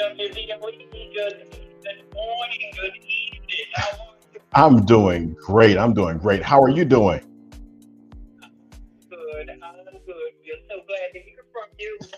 WVOE. Good morning, good evening. How are you? I'm doing great. I'm doing great. How are you doing? Good. I'm good. We're so glad to hear from you. Want to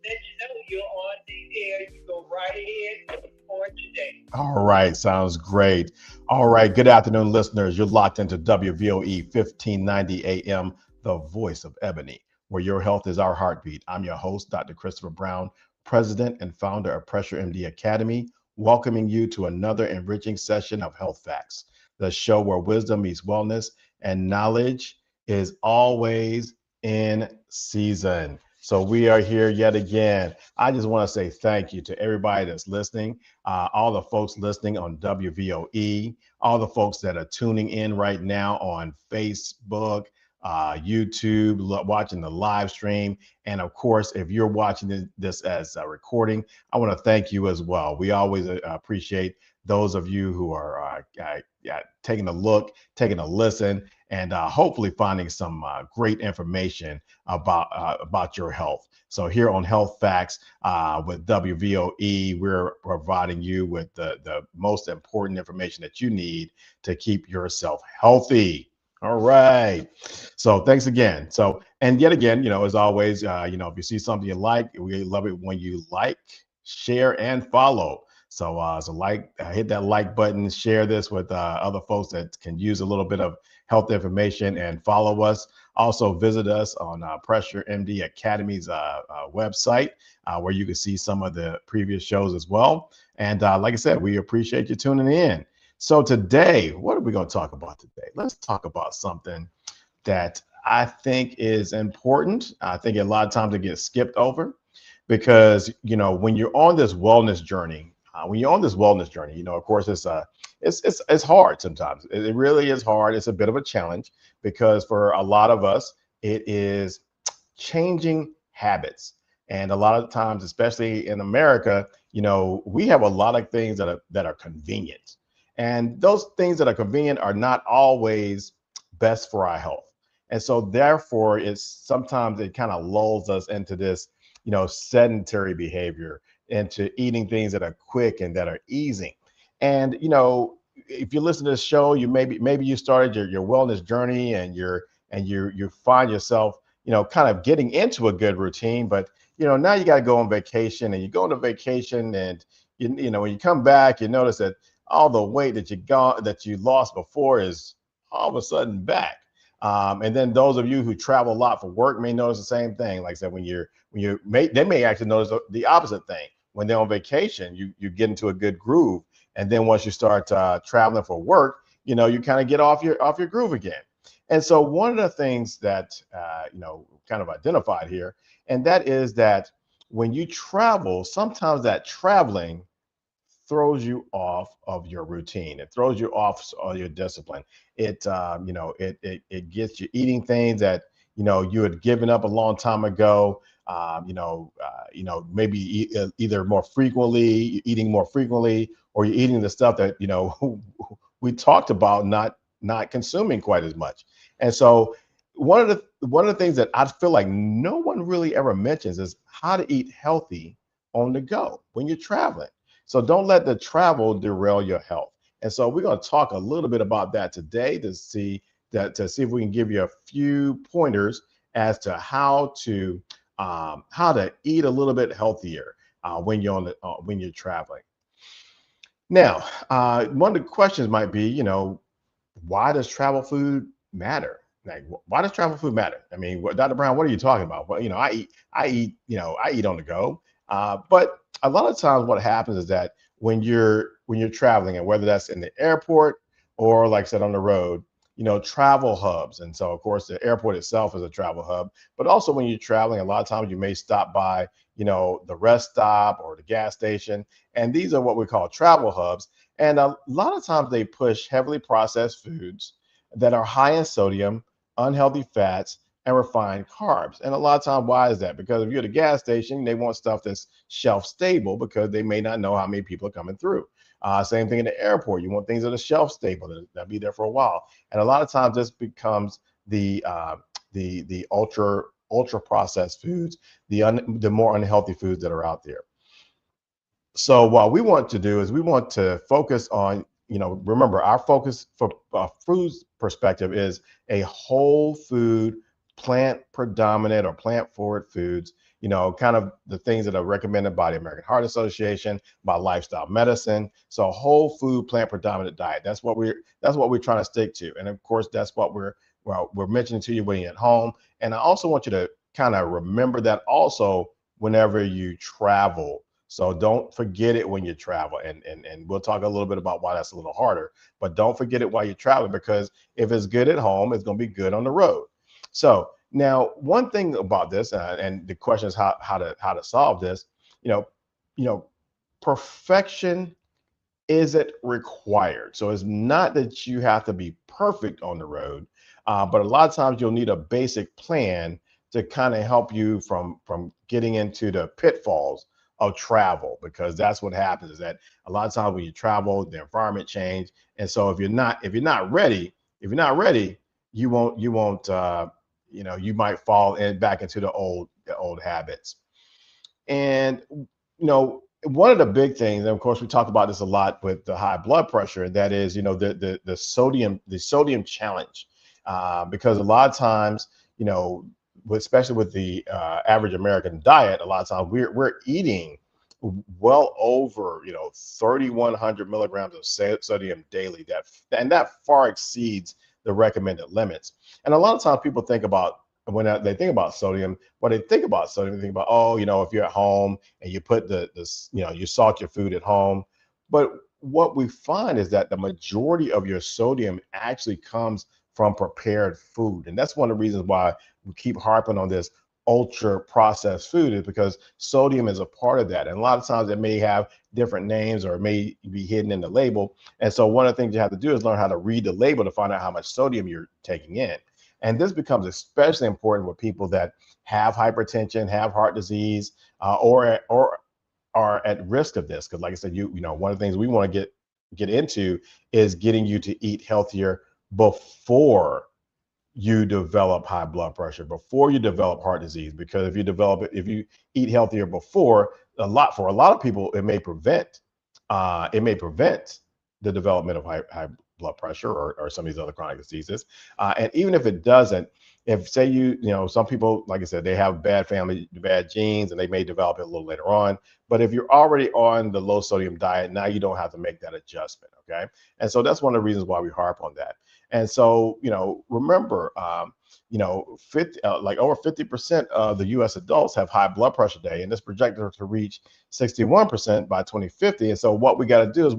let you know you're on the air. You go right ahead for today. All right, sounds great. All right, good afternoon, listeners. You're locked into WVOE 1590 AM, the voice of Ebony, where your health is our heartbeat. I'm your host, Dr. Christopher Brown, president and founder of Pressure MD Academy, welcoming you to another enriching session of Health Facts, the show where wisdom meets wellness and knowledge is always in season. So we are here yet again. I just want to say thank you to everybody that's listening, all the folks listening on WVOE, all the folks that are tuning in right now on Facebook, YouTube, watching the live stream. And of course, if you're watching this as a recording, I want to thank you as well. We always appreciate those of you who are taking a look, taking a listen, and hopefully finding some great information about your health. So here on Health Facts with WVOE, we're providing you with the most important information that you need to keep yourself healthy. All right. So thanks again. So, and yet again, as always, if you see something you like, we love it when you like, share, and follow. So hit that like button, share this with other folks that can use a little bit of health information, and follow us. Also visit us on Pressure MD Academy's website, where you can see some of the previous shows as well. And like I said, we appreciate you tuning in. So today, what are we going to talk about today? Let's talk about something that I think is important. I think a lot of times it gets skipped over because when you're on this wellness journey, of course it's hard sometimes. It really is hard. It's a bit of a challenge because for a lot of us, it is changing habits. And a lot of times, especially in America, we have a lot of things that are convenient. And those things that are convenient are not always best for our health. And so therefore, it's sometimes it kind of lulls us into this, sedentary behavior, into eating things that are quick and that are easy. And if you listen to this show, maybe you started your wellness journey, and you find yourself, kind of getting into a good routine, but now you got to go on vacation, and you go on a vacation, and when you come back, you notice that all the weight that you lost before is all of a sudden back. And then those of you who travel a lot for work may notice the same thing. Like I said, they may actually notice the opposite thing. When they're on vacation, you get into a good groove, and then once you start traveling for work, you kind of get off your groove again. And so one of the things that kind of identified here, and that is that when you travel, sometimes that traveling throws you off of your routine. It throws you off of your discipline. It gets you eating things that you had given up a long time ago. Maybe either more frequently, eating more frequently, or you're eating the stuff that we talked about not consuming quite as much. And so one of the things that I feel like no one really ever mentions is how to eat healthy on the go when you're traveling. So don't let the travel derail your health. And so we're going to talk a little bit about that today to see if we can give you a few pointers as to how to eat a little bit healthier when you're traveling. Now, one of the questions might be, why does travel food matter? Like, why does travel food matter? I mean, Dr. Brown, what are you talking about? Well, I eat on the go. But a lot of times what happens is that when you're traveling, and whether that's in the airport or like I said on the road, travel hubs. And so of course the airport itself is a travel hub, but also when you're traveling, a lot of times you may stop by, the rest stop or the gas station. And these are what we call travel hubs. And a lot of times they push heavily processed foods that are high in sodium, unhealthy fats, and refined carbs. And a lot of time, why is that? Because if you're at a gas station, they want stuff that's shelf stable because they may not know how many people are coming through. Same thing in the airport. You want things that are shelf stable, that'll be there for a while. And a lot of times this becomes the ultra processed foods, the more unhealthy foods that are out there. So what we want to do is we want to focus on, remember our focus for food's perspective is a whole food, plant predominant or plant forward foods, kind of the things that are recommended by the American Heart Association, by lifestyle medicine. So whole food, plant predominant diet. That's what we're trying to stick to. And of course, that's what we're mentioning to you when you're at home. And I also want you to kind of remember that also whenever you travel. So don't forget it when you travel. And we'll talk a little bit about why that's a little harder, but don't forget it while you're traveling, because if it's good at home, it's going to be good on the road. So now one thing about this, and the question is how to solve this, you know, you know, perfection isn't required. So it's not that you have to be perfect on the road, but a lot of times you'll need a basic plan to kind of help you from getting into the pitfalls of travel, because that's what happens is that a lot of times when you travel, the environment change, and so if you're not ready, you might fall back into the old habits. And one of the big things, and of course we talk about this a lot with the high blood pressure, and that is, the sodium challenge, because a lot of times, especially with the average American diet, a lot of times we're eating well over 3,100 milligrams of sodium daily. That far exceeds the recommended limits. And a lot of times people think about, when they think about sodium, they think about, oh, if you're at home and you put you salt your food at home. But what we find is that the majority of your sodium actually comes from prepared food. And that's one of the reasons why we keep harping on this ultra processed food, is because sodium is a part of that. And a lot of times it may have different names, or it may be hidden in the label. And so one of the things you have to do is learn how to read the label to find out how much sodium you're taking in. And this becomes especially important with people that have hypertension, have heart disease, or are at risk of this. Because, like I said, one of the things we want to get into is getting you to eat healthier before you develop high blood pressure, before you develop heart disease. Because if you eat healthier before, for a lot of people, it may prevent the development of high blood pressure, or some of these other chronic diseases. And even if it doesn't, if say some people, like I said, they have bad genes, and they may develop it a little later on. But if you're already on the low sodium diet, now you don't have to make that adjustment. Okay. And so that's one of the reasons why we harp on that. And so, remember, 50% of the U.S. adults have high blood pressure today, and it's projected to reach 61% by 2050. And so what we got to do is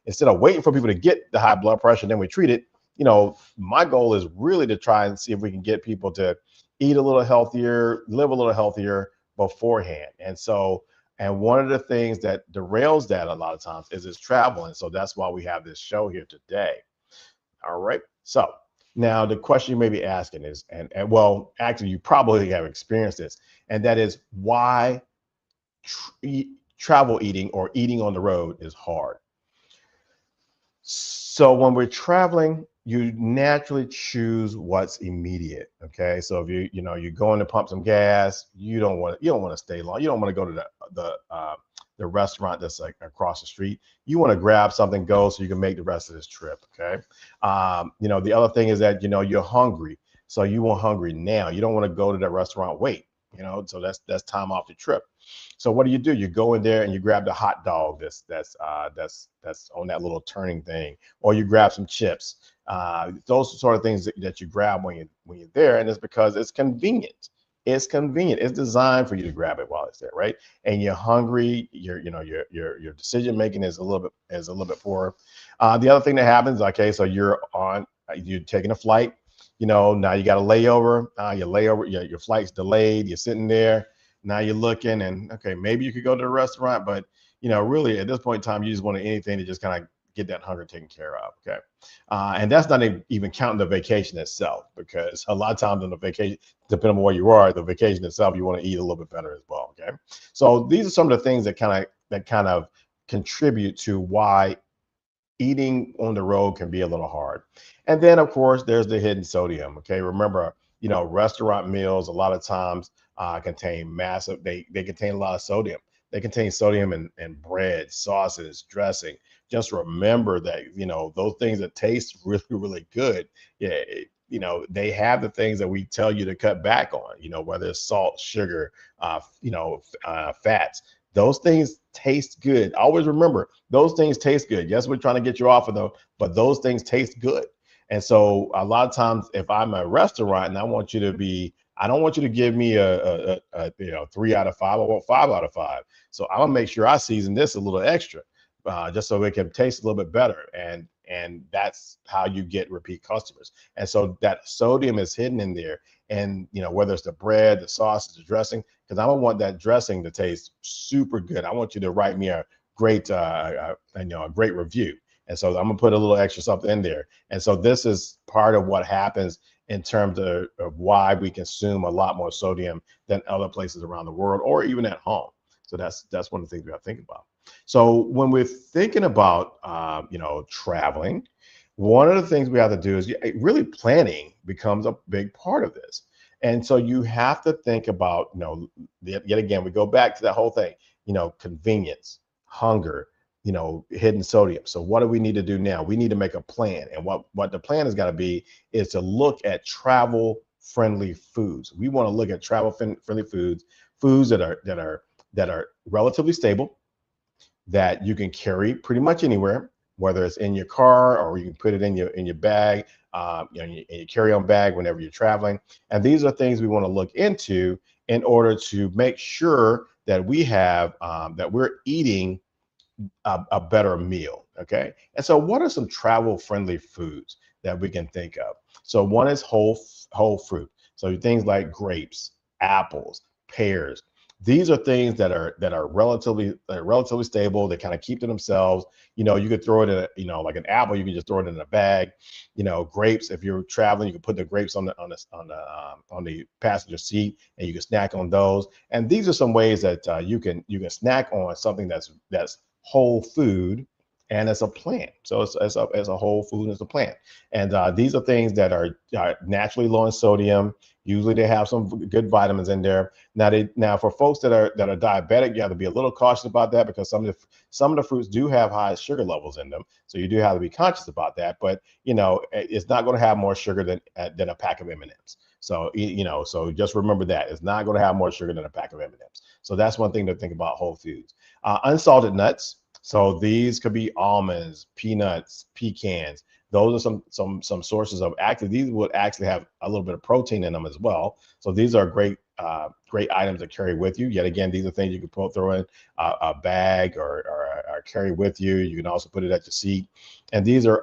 instead of waiting for people to get the high blood pressure, then we treat it. My goal is really to try and see if we can get people to eat a little healthier, live a little healthier beforehand. And one of the things that derails that a lot of times is this travel. And so that's why we have this show here today. All right. So now the question you may be asking is, and well, actually, you probably have experienced this, and that is why travel eating, or eating on the road, is hard. So when we're traveling, you naturally choose what's immediate. Okay. So if you're going to pump some gas, you don't want to stay long. You don't want to go to the restaurant that's like across the street. You want to grab something, go, so you can make the rest of this trip. Okay. The other thing is that you're hungry, so you want hungry now. You don't want to go to that restaurant, wait. So that's time off the trip. So what do? You go in there and you grab the hot dog that's on that little turning thing, or you grab some chips. Those sort of things that you grab when you're there, and it's because it's convenient. It's convenient. It's designed for you to grab it while it's there, right? And you're hungry. Your decision making is a little bit poorer. The other thing that happens, okay, so you're taking a flight. Now you got a layover. Your flight's delayed. You're sitting there. Now you're looking, and okay, maybe you could go to the restaurant, but really at this point in time, you just want anything to just kind of get that hunger taken care of. Okay. And that's not even counting the vacation itself, because a lot of times on the vacation, depending on where you are, the vacation itself, you want to eat a little bit better as well. Okay. So these are some of the things that kind of contribute to why eating on the road can be a little hard. And then of course there's the hidden sodium. Okay. Remember, restaurant meals a lot of times contain they contain a lot of sodium. They contain sodium in bread, sauces, dressing. Just remember that, those things that taste really, really good, yeah, they have the things that we tell you to cut back on, whether it's salt, sugar, fats. Those things taste good. Always remember, those things taste good. Yes, we're trying to get you off of them, but those things taste good. And so a lot of times, if I'm a restaurant and I don't want you to give me a 3 out of 5. I want 5 out of 5. So I'm gonna make sure I season this a little extra, just so it can taste a little bit better. And that's how you get repeat customers. And so that sodium is hidden in there. And whether it's the bread, the sauce, the dressing, because I don't want that dressing to taste super good. I want you to write me a great a great review. And so I'm gonna put a little extra something in there. And so this is part of what happens in terms of why we consume a lot more sodium than other places around the world or even at home. So that's one of the things we got to think about. So when we're thinking about traveling, one of the things we have to do is really planning becomes a big part of this. And so you have to think about, yet again, we go back to that whole thing, convenience, hunger, hidden sodium. So what do we need to do now? We need to make a plan. And what the plan has got to be is to look at travel friendly foods. We want to look at travel friendly foods that are relatively stable, that you can carry pretty much anywhere, whether it's in your car or you can put it in your bag, in your carry-on bag whenever you're traveling. And these are things we want to look into in order to make sure that we have that we're eating a better meal. Okay. And so what are some travel friendly foods that we can think of? So one is whole fruit. So things like grapes, apples, pears. These are things that are relatively stable. They kind of keep to themselves. You could throw it in like an apple, you can just throw it in a bag. Grapes, if you're traveling, you can put the grapes on the passenger seat and you can snack on those. And these are some ways that you can snack on something that's whole food, and it's a plant. So it's a whole food and it's a plant. And these are things that are naturally low in sodium. Usually they have some good vitamins in there. Now for folks that are diabetic, you have to be a little cautious about that, because some of the fruits do have high sugar levels in them. So you do have to be conscious about that. But it's not going to have more sugar than a pack of M&Ms. So so just remember that it's not going to have more sugar than a pack of M&Ms. So that's one thing to think about whole foods. Unsalted nuts. So these could be almonds, peanuts, pecans. Those are some sources of these would actually have a little bit of protein in them as well. So these are great items to carry with you. Yet again, these are things you can throw in a bag or carry with you. You can also put it at your seat. And these are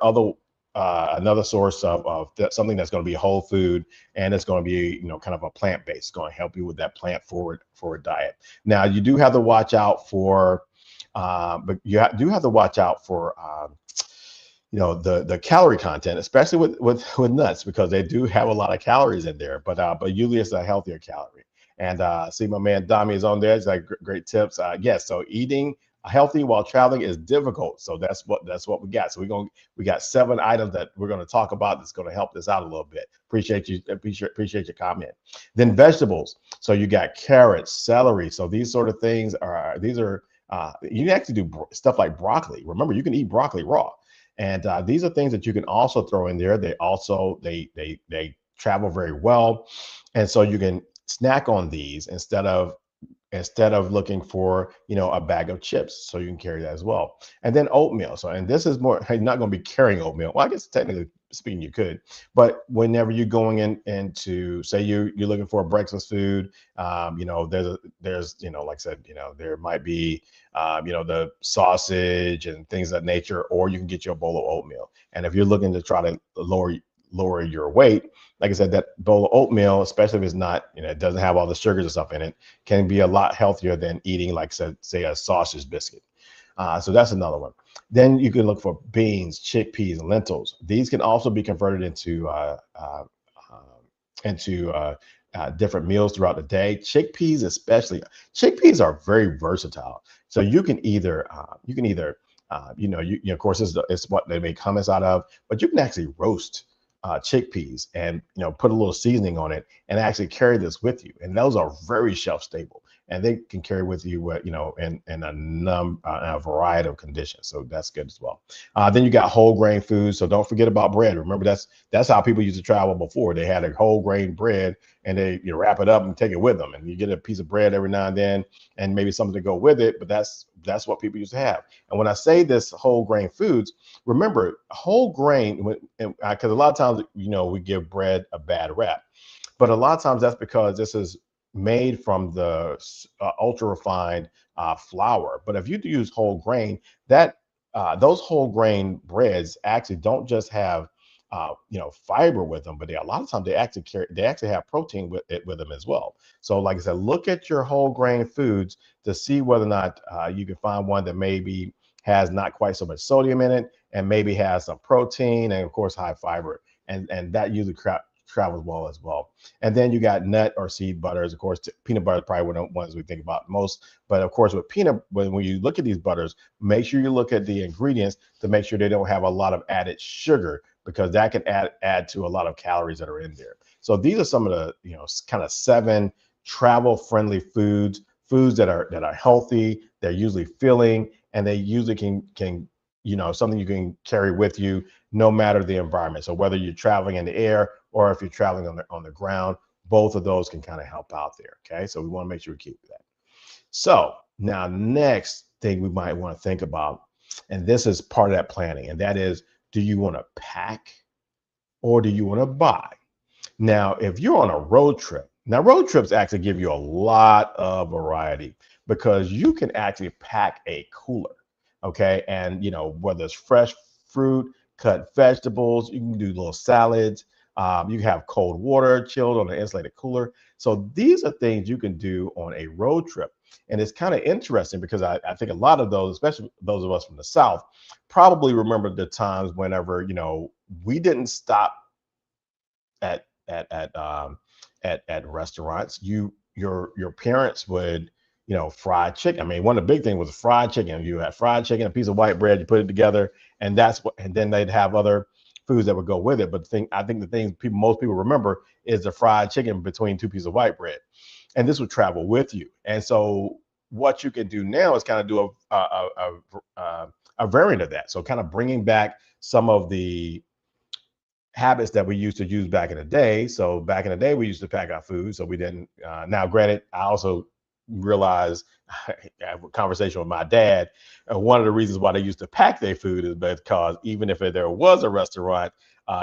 another source of something that's going to be whole food, and it's going to be kind of a plant-based. It's going to help you with that plant forward diet. Now you do have to watch out for do have to watch out for the calorie content, especially with nuts, because they do have a lot of calories in there. But usually it's a healthier calorie. And see, my man Dami is on there. It's like great tips. Yes, so eating healthy while traveling is difficult. So that's what we got. So we got 7 items that we're going to talk about that's going to help this out a little bit. Appreciate your comment. Then vegetables. So you got carrots, celery. So these sort of things you can actually do stuff like broccoli. Remember, you can eat broccoli raw. And these are things that you can also throw in there. They travel very well. And so you can snack on these instead of looking for a bag of chips. So you can carry that as well. And then oatmeal. And this is more, you're not going to be carrying oatmeal. Well, I guess technically speaking you could, but whenever you're going into, say you're looking for a breakfast food, there's like I said, there might be the sausage and things of that nature, or you can get you a bowl of oatmeal. And if you're looking to try to lower your weight, like I said, that bowl of oatmeal, especially if it's not, it doesn't have all the sugars and stuff in it, can be a lot healthier than eating, like say a sausage biscuit. So that's another one. Then you can look for beans, chickpeas, and lentils. These can also be converted into different meals throughout the day. Chickpeas, especially, chickpeas are very versatile. So you can either of course, it's what they make hummus out of, but you can actually roast chickpeas and put a little seasoning on it and actually carry this with you. And those are very shelf stable. and they can carry with you, in a variety of conditions. So that's good as well. Then you got whole grain foods. So don't forget about bread. Remember, that's how people used to travel before. They had a whole grain bread, and they wrap it up and take it with them. And you get a piece of bread every now and then, and maybe something to go with it. But that's what people used to have. And when I say this whole grain foods, remember whole grain, because a lot of times we give bread a bad rap, but a lot of times that's because this is made from the ultra refined flour. But if you use whole grain, that those whole grain breads actually don't just have fiber with them, but a lot of times they actually have protein with them as well. So like I said, look at your whole grain foods to see whether or not you can find one that maybe has not quite so much sodium in it, and maybe has some protein, and of course high fiber, and that usually travels well as well. And then you got nut or seed butters. Of course, peanut butter is probably one of the ones we think about most. But of course, when you look at these butters, make sure you look at the ingredients to make sure they don't have a lot of added sugar, because that can add to a lot of calories that are in there. So these are some of the kind of 7 travel friendly foods that are healthy. They're usually filling, and they usually can something you can carry with you no matter the environment. So whether you're traveling in the air or if you're traveling on the ground, both of those can kind of help out there. Okay, so we want to make sure we keep that. So now, next thing we might want to think about, and this is part of that planning, and that is, do you want to pack or do you want to buy? Now, if you're on a road trip, now road trips actually give you a lot of variety, because you can actually pack a cooler, okay? And whether it's fresh fruit, cut vegetables, you can do little salads. You can have cold water chilled on an insulated cooler. So these are things you can do on a road trip. And it's kind of interesting because I think a lot of those, especially those of us from the South, probably remember the times whenever, we didn't stop at restaurants. Your parents would fried chicken. I mean, one of the big things was fried chicken. You had fried chicken, a piece of white bread, you put it together, and then they'd have other foods that would go with it. But I think the thing most people remember is the fried chicken between 2 pieces of white bread, and this would travel with you. And so what you can do now is kind of do a variant of that. So kind of bringing back some of the habits that we used to use back in the day. So back in the day, we used to pack our food, so we didn't. Now, granted, I also realized I have a conversation with my dad. One of the reasons why they used to pack their food is because even if there was a restaurant,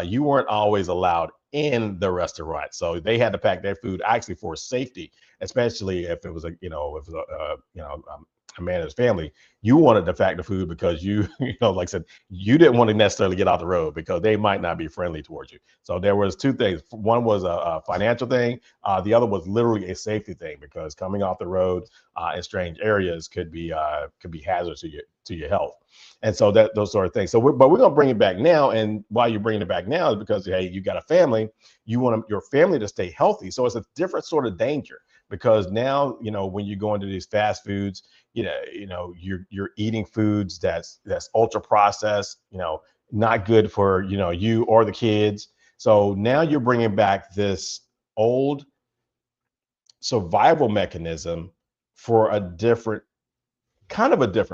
you weren't always allowed in the restaurant, so they had to pack their food actually for safety, especially if it was a man and his family. You wanted to pack the food because like I said, you didn't want to necessarily get off the road because they might not be friendly towards you. So there was 2 things. One was a financial thing. The other was literally a safety thing, because coming off the road in strange areas could be hazardous to your health. And so those sort of things. So but we're gonna bring it back now. And why you're bringing it back now is because, hey, you got a family. You want your family to stay healthy. So it's a different sort of danger, because now when you go into these fast foods, you're eating foods that's ultra processed, not good for you or the kids. So now you're bringing back this old survival mechanism for a different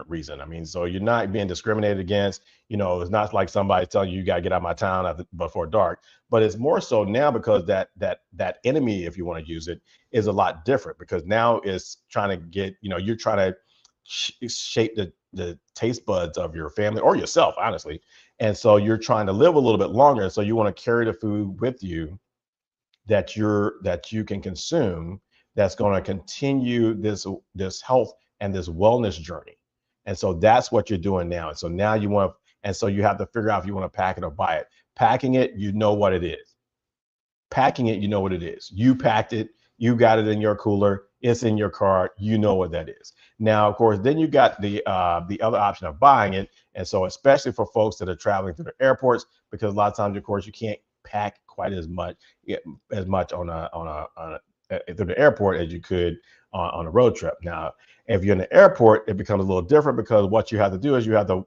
reason. I mean, so you're not being discriminated against. It's not like somebody telling you got to get out of my town before dark, but it's more so now because that enemy, if you want to use it, is a lot different, because now it's trying to get, you're trying to shape the taste buds of your family or yourself, honestly. And so you're trying to live a little bit longer. So you want to carry the food with you that you can consume, that's going to continue this health and this wellness journey. And so that's what you're doing now. And so now you have to figure out if you want to pack it or buy it. Packing it, you know what it is. Packing it, you know what it is. You packed it, you got it in your cooler, it's in your car, you know what that is. Now, of course, then you got the other option of buying it. And so especially for folks that are traveling through the airports, because a lot of times, of course, you can't pack quite as much through the airport as you could on a road trip. Now, if you're in the airport, it becomes a little different, because what you have to do is you have to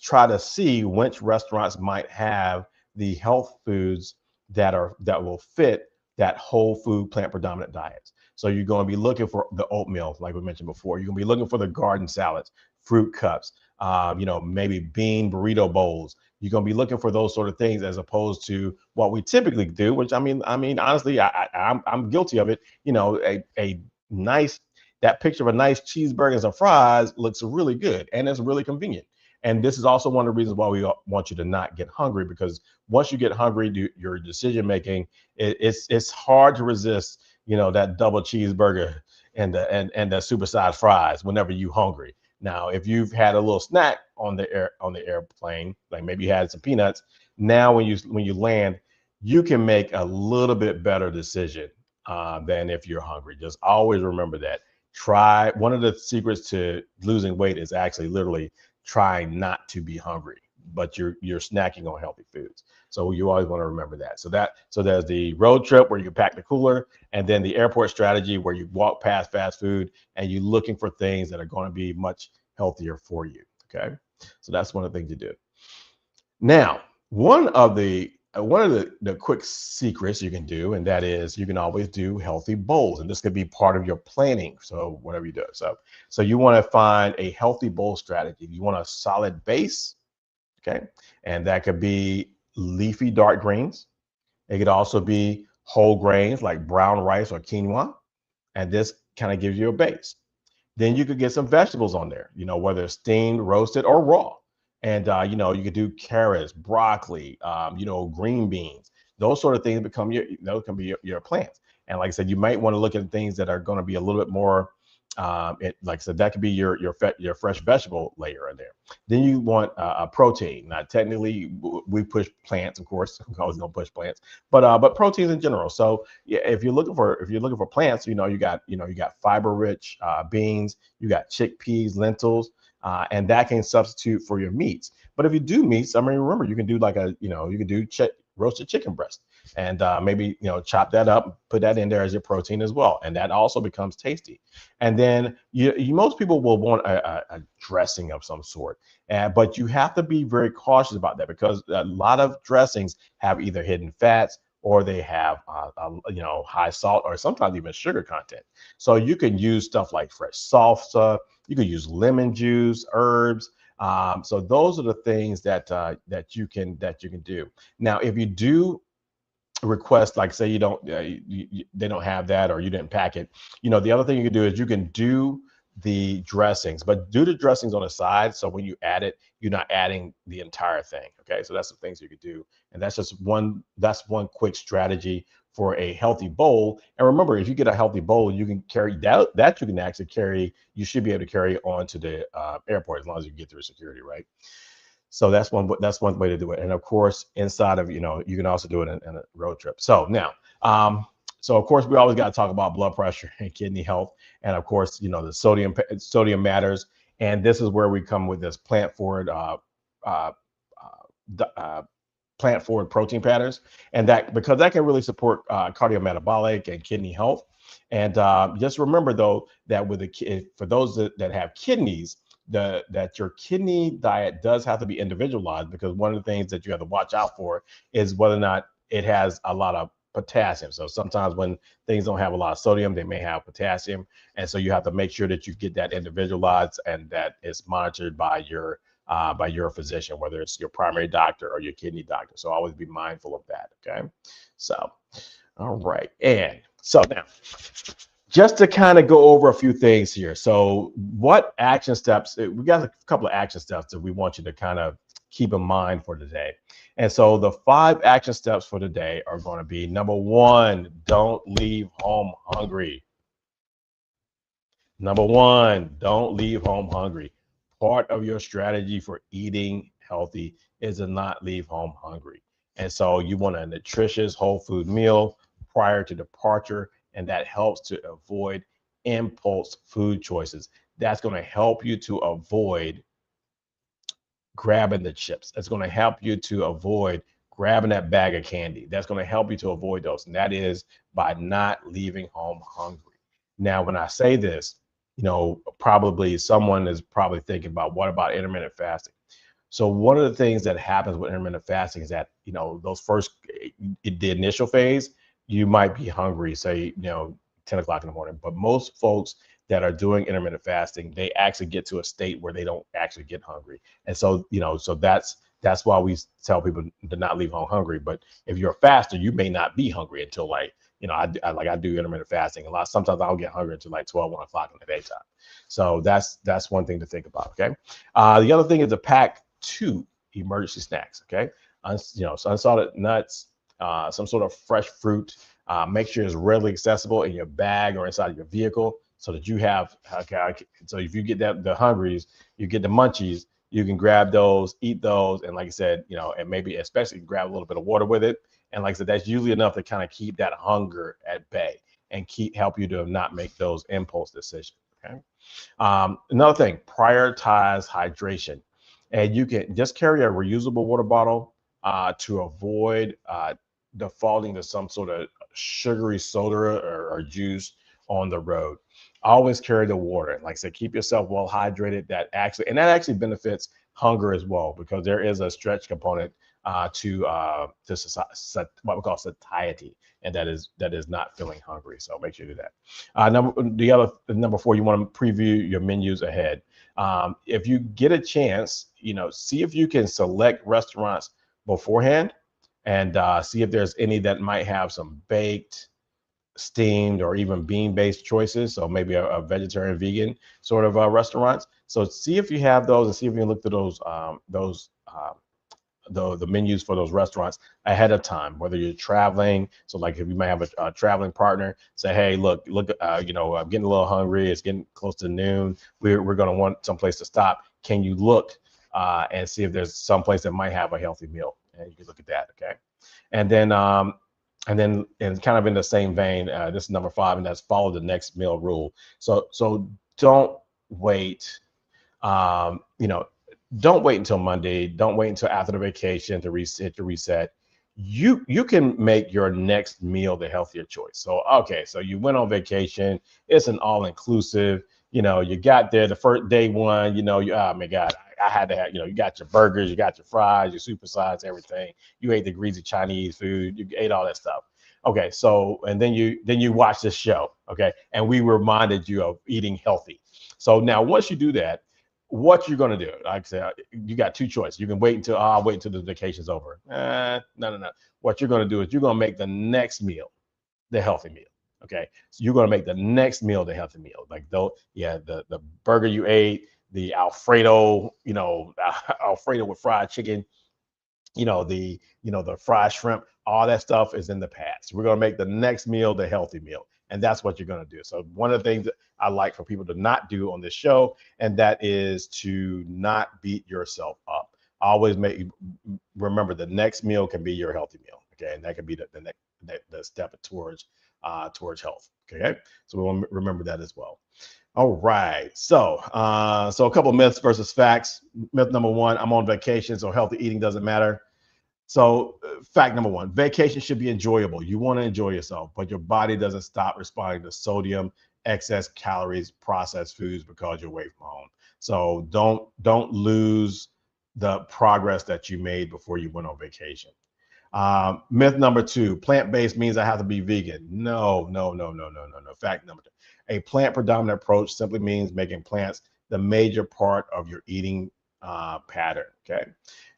try to see which restaurants might have the health foods that will fit that whole food plant predominant diets. So you're going to be looking for the oatmeal, like we mentioned before. You're going to be looking for the garden salads, fruit cups, maybe bean burrito bowls. You're going to be looking for those sort of things as opposed to what we typically do, which honestly, I'm guilty of it. A nice, that picture of a nice cheeseburger and some fries looks really good and it's really convenient. And this is also one of the reasons why we want you to not get hungry, because once you get hungry, your decision making, it's hard to resist, that double cheeseburger and the supersized fries whenever you hungry. Now, if you've had a little snack on the airplane, like maybe you had some peanuts, now when you land, you can make a little bit better decision than if you're hungry. Just always remember that. Try One of the secrets to losing weight is actually literally trying not to be hungry, but you're snacking on healthy foods. So you always want to remember that. So there's the road trip where you pack the cooler, and then the airport strategy where you walk past fast food and you're looking for things that are going to be much healthier for you. Okay, so that's one of the things you do. Now, one of the quick secrets you can do, and that is you can always do healthy bowls, and this could be part of your planning. So whatever you do, so you want to find a healthy bowl strategy. You want a solid base, okay, and that could be leafy dark greens. It could also be whole grains like brown rice or quinoa, and this kind of gives you a base. Then you could get some vegetables on there, whether it's steamed, roasted, or raw. And, you could do carrots, broccoli, green beans. Those sort of things those can be your plants. And like I said, you might want to look at things that are going to be a little bit more, like I said, that could be your fresh vegetable layer in there. Then you want a protein. Now, technically, we push plants, of course. We're always going to push plants, but proteins in general. So yeah, if you're looking for plants, you got fiber rich beans, you got chickpeas, lentils, and that can substitute for your meats. But if you do meats, remember, you can do roasted chicken breast, and maybe chop that up, put that in there as your protein as well, and that also becomes tasty. And then most people will want a dressing of some sort, but you have to be very cautious about that, because a lot of dressings have either hidden fats or they have high salt or sometimes even sugar content. So you can use stuff like fresh salsa. You could use lemon juice, herbs. So those are the things that you can do. Now, if you do request, like say you don't, they don't have that, or you didn't pack it, the other thing you can do is you can do the dressings, but do the dressings on the side. So when you add it, you're not adding the entire thing. Okay, so that's the things you could do, and that's one quick strategy for a healthy bowl. And remember, if you get a healthy bowl, you can carry that you can actually carry. You should be able to carry on to the airport as long as you get through security, right? So that's one way to do it. And of course, inside of, you can also do it in a road trip. So now, so of course, we always got to talk about blood pressure and kidney health. And of course, the sodium matters. And this is where we come with this plant forward protein patterns, and that, because that can really support cardiometabolic and kidney health. And just remember though, that for those that have kidneys, that your kidney diet does have to be individualized, because one of the things that you have to watch out for is whether or not it has a lot of potassium. So sometimes when things don't have a lot of sodium, they may have potassium, and so you have to make sure that you get that individualized and that it's monitored by your physician, whether it's your primary doctor or your kidney doctor. So always be mindful of that. Okay, so all right, and so now, just to kind of go over a few things here. So what action steps, we got a couple of action steps that we want you to kind of keep in mind for today. And so the 5 action steps for today are going to be: number 1, don't leave home hungry. Number 1, don't leave home hungry. Part of your strategy for eating healthy is to not leave home hungry. And so you want a nutritious whole food meal prior to departure, and that helps to avoid impulse food choices. That's going to help you to avoid grabbing the chips. That's going to help you to avoid grabbing that bag of candy. That's going to help you to avoid those. And that is by not leaving home hungry. Now, when I say this, probably someone is probably thinking about, what about intermittent fasting? So one of the things that happens with intermittent fasting is that, the initial phase, you might be hungry, say, 10 o'clock in the morning. But most folks that are doing intermittent fasting, they actually get to a state where they don't actually get hungry. And so, so that's why we tell people to not leave home hungry. But if you're a faster, you may not be hungry until like, I do intermittent fasting a lot. Sometimes I'll get hungry until like 12, 1 o'clock in the daytime. So that's one thing to think about. Okay. The other thing is to pack 2 emergency snacks. Okay. So unsalted nuts, some sort of fresh fruit. Make sure it's readily accessible in your bag or inside your vehicle, so that you have, so if you get the hungries, you get the munchies, you can grab those, eat those, and like I said, and maybe especially grab a little bit of water with it. And like I said, that's usually enough to kind of keep that hunger at bay and help you to not make those impulse decisions. Okay. Another thing, prioritize hydration, and you can just carry a reusable water bottle to avoid defaulting to some sort of sugary soda or juice on the road. Always carry the water. Like I said, keep yourself well hydrated. That actually benefits hunger as well, because there is a stretch component to what we call satiety, and that is not feeling hungry. So make sure you do that. Number 4, you want to preview your menus ahead. If you get a chance, see if you can select restaurants beforehand, and see if there's any that might have some baked, steamed, or even bean-based choices. So maybe a vegetarian, vegan sort of restaurants. So see if you have those, and see if you can look through the menus for those restaurants ahead of time, whether you're traveling. So like if you might have a traveling partner, say, hey, look, I'm getting a little hungry. It's getting close to noon. We're going to want someplace to stop. Can you look and see if there's someplace that might have a healthy meal? And you can look at that. Okay. And then kind of in the same vein, this is number 5, and that's follow the next meal rule. So don't wait. Don't wait until Monday. Don't wait until after the vacation to reset. You can make your next meal the healthier choice. So, okay, so you went on vacation. It's an all-inclusive. You got there the first day one, oh my God, I had to have, you got your burgers, you got your fries, your supersize, everything. You ate the greasy Chinese food. You ate all that stuff. Okay, so, and then you watch this show. Okay, and we reminded you of eating healthy. So now once you do that, what you're going to do, like I said, you got 2 choices. You can wait until the vacation's over. No. What you're going to do is you're going to make the next meal the healthy meal. Okay, so you're going to make the next meal the healthy meal. Like the burger you ate, the Alfredo, Alfredo with fried chicken, the fried shrimp, all that stuff is in the past. We're going to make the next meal the healthy meal. And that's what you're going to do. So one of the things that I like for people to not do on this show, and that is to not beat yourself up. Always remember the next meal can be your healthy meal. Okay. And that can be the step towards health. Okay. So we want to remember that as well. All right. So a couple of myths versus facts. Myth number 1, I'm on vacation, so healthy eating doesn't matter. So fact number 1, vacation should be enjoyable. You want to enjoy yourself, but your body doesn't stop responding to sodium, excess calories, processed foods because you're away from home. So don't lose the progress that you made before you went on vacation. Myth number 2, plant-based means I have to be vegan. No. Fact number 2, a plant-predominant approach simply means making plants the major part of your eating pattern. Okay.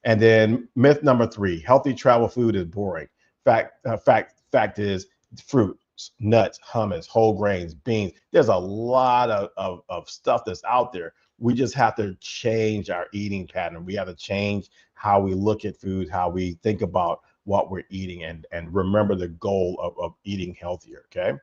And then myth number 3, healthy travel food is boring. Fact is fruits, nuts, hummus, whole grains, beans. There's a lot of stuff that's out there. We just have to change our eating pattern. We have to change how we look at food, how we think about what we're eating, and remember the goal of eating healthier. Okay.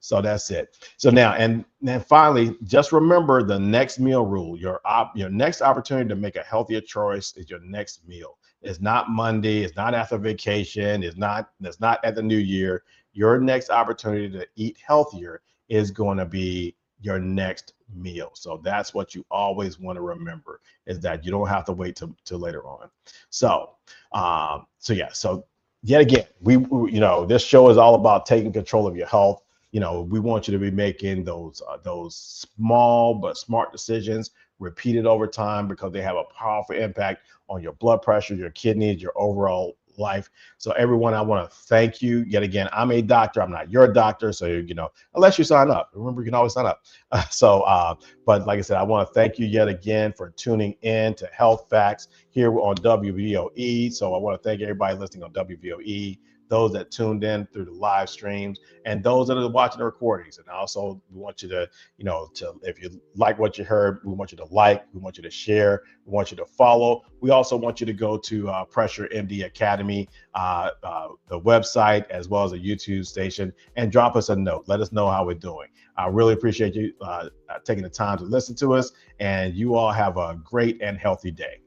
So that's it. So now, and then finally, just remember the next meal rule. Your next opportunity to make a healthier choice is your next meal. It's not Monday. It's not after vacation. It's not at the new year. Your next opportunity to eat healthier is going to be your next meal. So that's what you always want to remember, is that you don't have to wait till later on. So yet again, we this show is all about taking control of your health. We want you to be making those small but smart decisions repeated over time, because they have a powerful impact on your blood pressure, your kidneys, your overall life. So everyone, I want to thank you yet again. I'm a doctor. I'm not your doctor. So, unless you sign up, remember, you can always sign up. But like I said, I want to thank you yet again for tuning in to Health Facts here on WVOE. So I want to thank everybody listening on WVOE, those that tuned in through the live streams, and those that are watching the recordings. And also, we want you to, if you like what you heard, we want you to like, we want you to share, we want you to follow. We also want you to go to Pressure MD Academy, the website, as well as a YouTube station, and drop us a note. Let us know how we're doing. I really appreciate you taking the time to listen to us, and you all have a great and healthy day.